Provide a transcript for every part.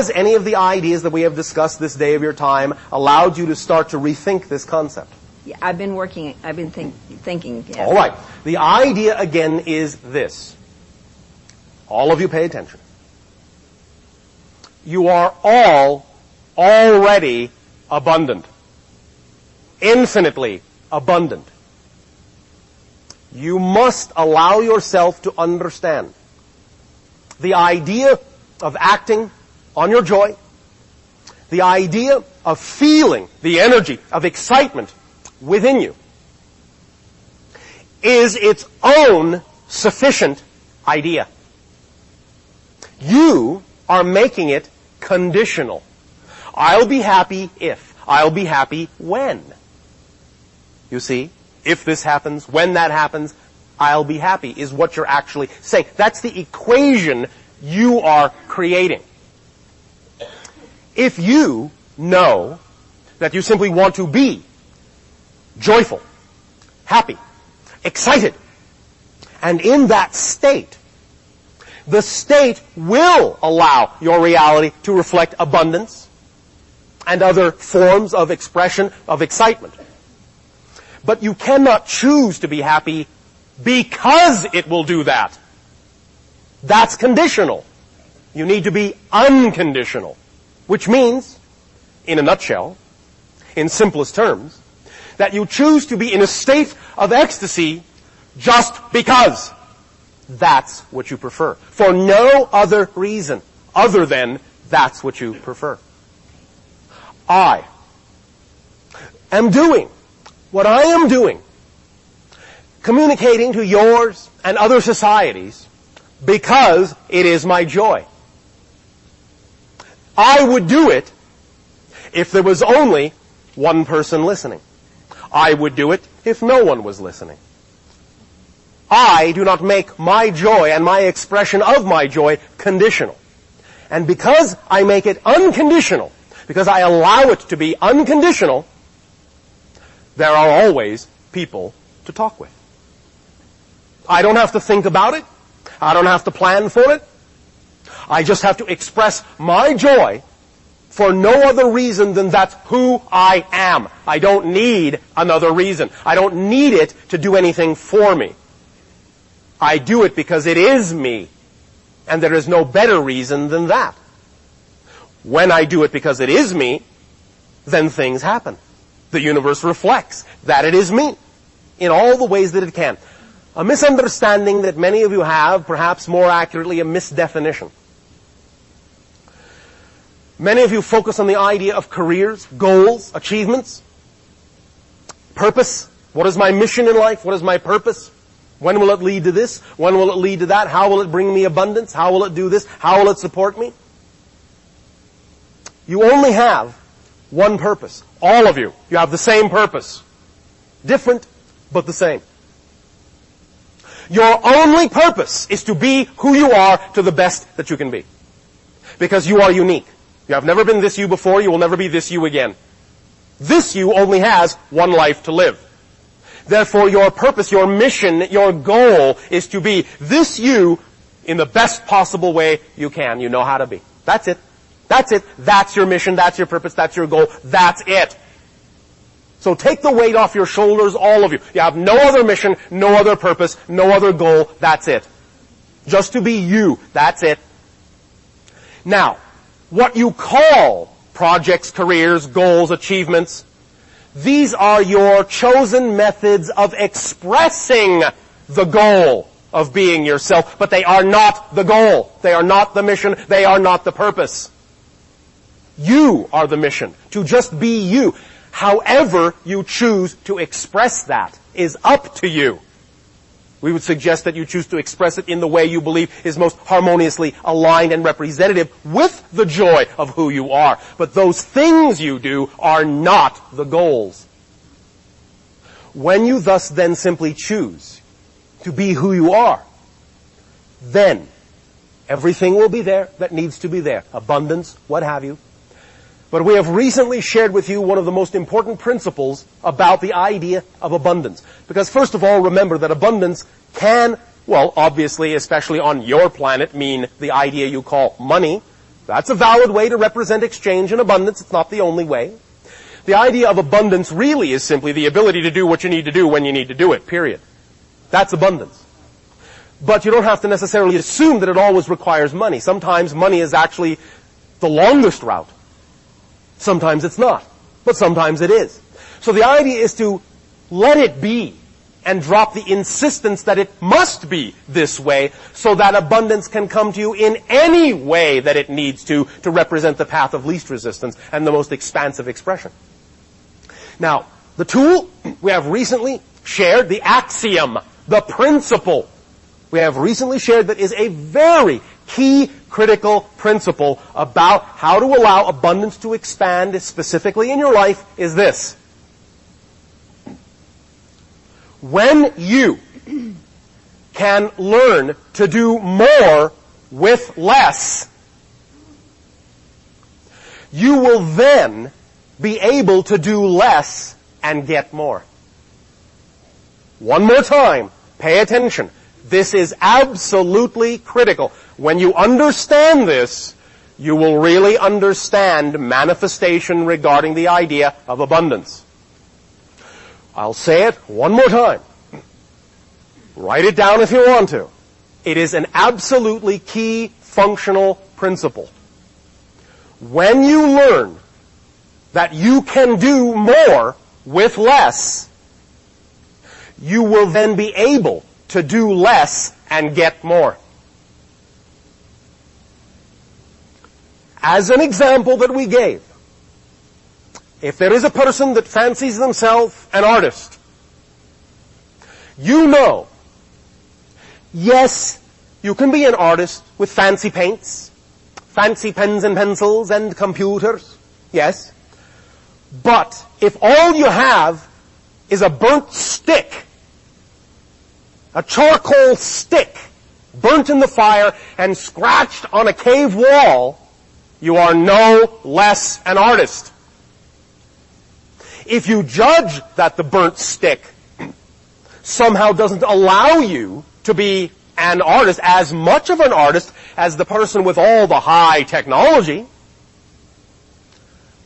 Has any of the ideas that we have discussed this day of your time allowed you to start to rethink this concept? Yeah, I've been thinking. Yeah. All right. The idea again is this. All of you pay attention. You are all already abundant. Infinitely abundant. You must allow yourself to understand the idea of acting on your joy, the idea of feeling the energy of excitement within you is its own sufficient idea. You are making it conditional. I'll be happy if. I'll be happy when. You see? If this happens, when that happens, I'll be happy is what you're actually saying. That's the equation you are creating. If you know that you simply want to be joyful, happy, excited, and in that state, the state will allow your reality to reflect abundance and other forms of expression of excitement. But you cannot choose to be happy because it will do that. That's conditional. You need to be unconditional, which means, in a nutshell, in simplest terms, that you choose to be in a state of ecstasy just because that's what you prefer. For no other reason other than that's what you prefer. I am doing what I am doing, communicating to yours and other societies because it is my joy. I would do it if there was only one person listening. I would do it if no one was listening. I do not make my joy and my expression of my joy conditional. And because I make it unconditional, because I allow it to be unconditional, there are always people to talk with. I don't have to think about it. I don't have to plan for it. I just have to express my joy for no other reason than that's who I am. I don't need another reason. I don't need it to do anything for me. I do it because it is me. And there is no better reason than that. When I do it because it is me, then things happen. The universe reflects that it is me in all the ways that it can. A misunderstanding that many of you have, perhaps more accurately, a misdefinition. Many of you focus on the idea of careers, goals, achievements, purpose. What is my mission in life? What is my purpose? When will it lead to this? When will it lead to that? How will it bring me abundance? How will it do this? How will it support me? You only have one purpose. All of you. You have the same purpose. Different, but the same. Your only purpose is to be who you are to the best that you can be. Because you are unique. You have never been this you before. You will never be this you again. This you only has one life to live. Therefore, your purpose, your mission, your goal is to be this you in the best possible way you can. You know how to be. That's it. That's it. That's your mission. That's your purpose. That's your goal. That's it. So take the weight off your shoulders, all of you. You have no other mission, no other purpose, no other goal. That's it. Just to be you. That's it. Now, what you call projects, careers, goals, achievements, these are your chosen methods of expressing the goal of being yourself, but they are not the goal. They are not the mission. They are not the purpose. You are the mission, to just be you. However you choose to express that is up to you. We would suggest that you choose to express it in the way you believe is most harmoniously aligned and representative with the joy of who you are. But those things you do are not the goals. When you thus then simply choose to be who you are, then everything will be there that needs to be there. Abundance, what have you. But we have recently shared with you one of the most important principles about the idea of abundance. Because first of all, remember that abundance can, well, obviously, especially on your planet, mean the idea you call money. That's a valid way to represent exchange and abundance. It's not the only way. The idea of abundance really is simply the ability to do what you need to do when you need to do it, period. That's abundance. But you don't have to necessarily assume that it always requires money. Sometimes money is actually the longest route. Sometimes it's not. But sometimes it is. So the idea is to let it be and drop the insistence that it must be this way so that abundance can come to you in any way that it needs to represent the path of least resistance and the most expansive expression. Now, the tool we have recently shared, the axiom, the principle we have recently shared that is a very key critical principle about how to allow abundance to expand specifically in your life is this. When you can learn to do more with less, you will then be able to do less and get more. One more time, pay attention. This is absolutely critical. When you understand this, you will really understand manifestation regarding the idea of abundance. I'll say it one more time. Write it down if you want to. It is an absolutely key functional principle. When you learn that you can do more with less, you will then be able to do less and get more. As an example that we gave, if there is a person that fancies themselves an artist, you know, yes, you can be an artist with fancy paints, fancy pens and pencils and computers, yes. But if all you have is a burnt stick, a charcoal stick, burnt in the fire and scratched on a cave wall, you are no less an artist. If you judge that the burnt stick somehow doesn't allow you to be an artist, as much of an artist as the person with all the high technology,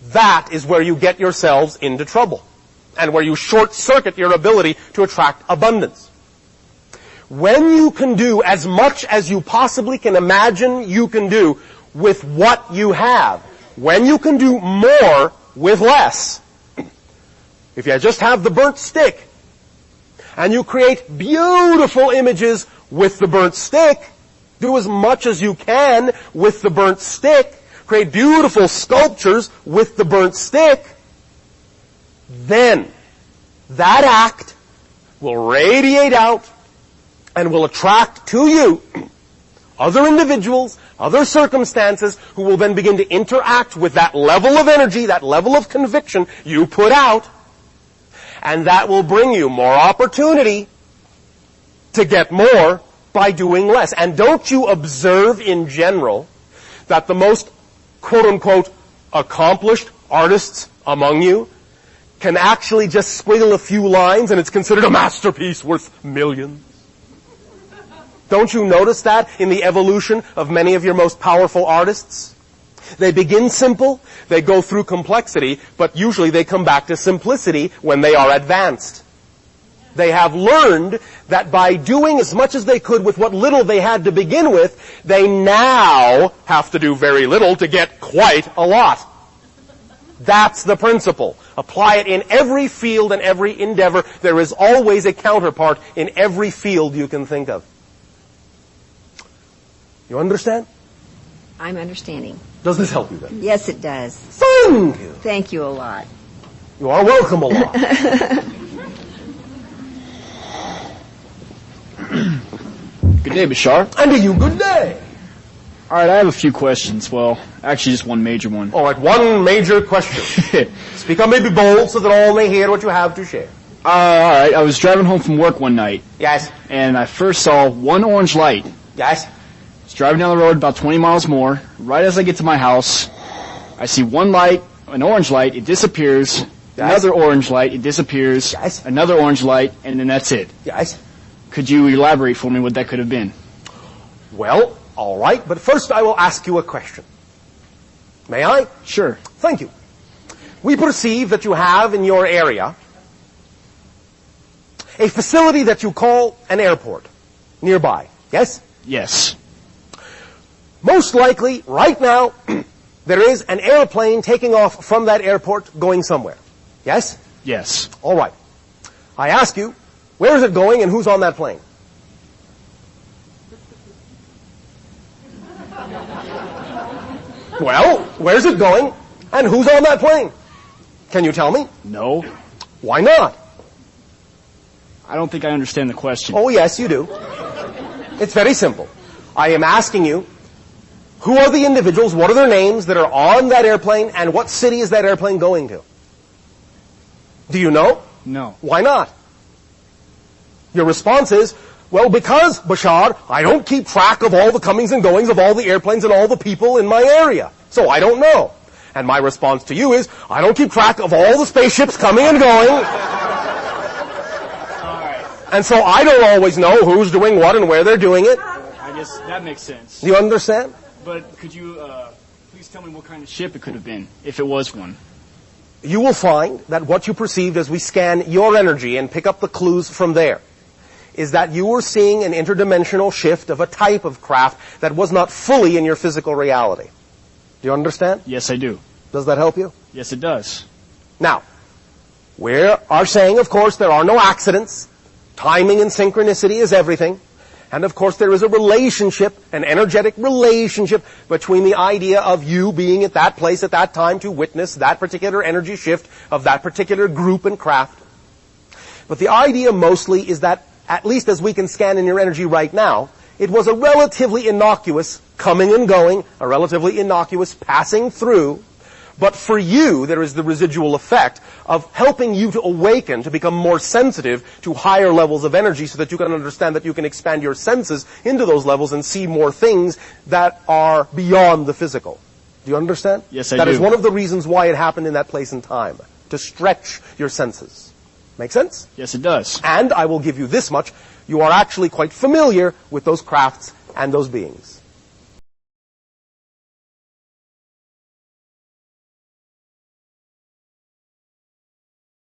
that is where you get yourselves into trouble and where you short-circuit your ability to attract abundance. When you can do as much as you possibly can imagine you can do with what you have, when you can do more with less, if you just have the burnt stick and you create beautiful images with the burnt stick, do as much as you can with the burnt stick, create beautiful sculptures with the burnt stick, then that act will radiate out and will attract to you other individuals, other circumstances who will then begin to interact with that level of energy, that level of conviction you put out, and that will bring you more opportunity to get more by doing less. And don't you observe in general that the most quote-unquote accomplished artists among you can actually just squiggle a few lines and it's considered a masterpiece worth millions? Don't you notice that in the evolution of many of your most powerful artists? They begin simple, they go through complexity, but usually they come back to simplicity when they are advanced. They have learned that by doing as much as they could with what little they had to begin with, they now have to do very little to get quite a lot. That's the principle. Apply it in every field and every endeavor. There is always a counterpart in every field you can think of. You understand? I'm understanding. Does this help you then? Yes, it does. Thank you. Thank you a lot. You are welcome a lot. Good day, Bashar. And to you, good day. All right, I have a few questions. Well, actually just one major one. All right, one major question. Speak up, maybe bold, so that all may hear what you have to share. All right, I was driving home from work one night. Yes. And I first saw one orange light. Yes. I was driving down the road about 20 miles more. Right as I get to my house, I see one light, an orange light, it disappears. Yes. Another orange light, it disappears. Yes. Another orange light, and then that's it. Yes. Could you elaborate for me what that could have been? Well, all right, but first I will ask you a question. May I? Sure. Thank you. We perceive that you have in your area a facility that you call an airport nearby. Yes? Yes. Most likely, right now, there is an airplane taking off from that airport going somewhere. Yes? Yes. All right. I ask you, where is it going and who's on that plane? Well, where's it going and who's on that plane? Can you tell me? No. Why not? I don't think I understand the question. Oh, yes, you do. It's very simple. I am asking you, who are the individuals, what are their names that are on that airplane, and what city is that airplane going to? Do you know? No. Why not? Your response is, well, because, Bashar, I don't keep track of all the comings and goings of all the airplanes and all the people in my area. So I don't know. And my response to you is, I don't keep track of all the spaceships coming and going. And so I don't always know who's doing what and where they're doing it. I guess that makes sense. Do you understand? But could you please tell me what kind of ship it could have been, if it was one? You will find that what you perceived as we scan your energy and pick up the clues from there is that you were seeing an interdimensional shift of a type of craft that was not fully in your physical reality. Do you understand? Yes, I do. Does that help you? Yes, it does. Now, we are saying, of course, there are no accidents. Timing and synchronicity is everything. And of course there is a relationship, an energetic relationship between the idea of you being at that place at that time to witness that particular energy shift of that particular group and craft. But the idea mostly is that, at least as we can scan in your energy right now, it was a relatively innocuous coming and going, a relatively innocuous passing through. But for you, there is the residual effect of helping you to awaken, to become more sensitive to higher levels of energy so that you can understand that you can expand your senses into those levels and see more things that are beyond the physical. Do you understand? Yes, I do. That is one of the reasons why it happened in that place and time, to stretch your senses. Make sense? Yes, it does. And I will give you this much. You are actually quite familiar with those crafts and those beings.